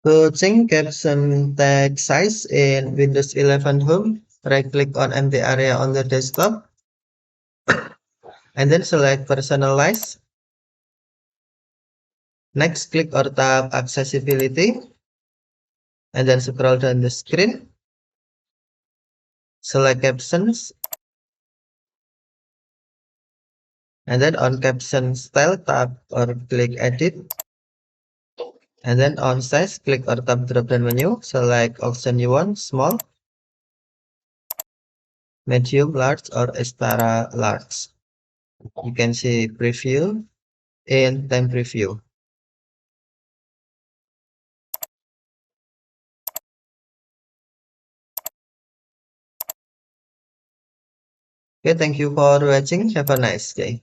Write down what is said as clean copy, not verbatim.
To change caption text size in Windows 11 Home, right-click on empty area on the desktop, and then select Personalize. Next, click or tap Accessibility, and then scroll down the screen. Select Captions, and then on Caption Style, tap or click Edit. And then on Size, click or tap drop-down menu. Select option you want, small, medium, large, or extra large. You can see preview and time preview. Okay, thank you for watching. Have a nice day.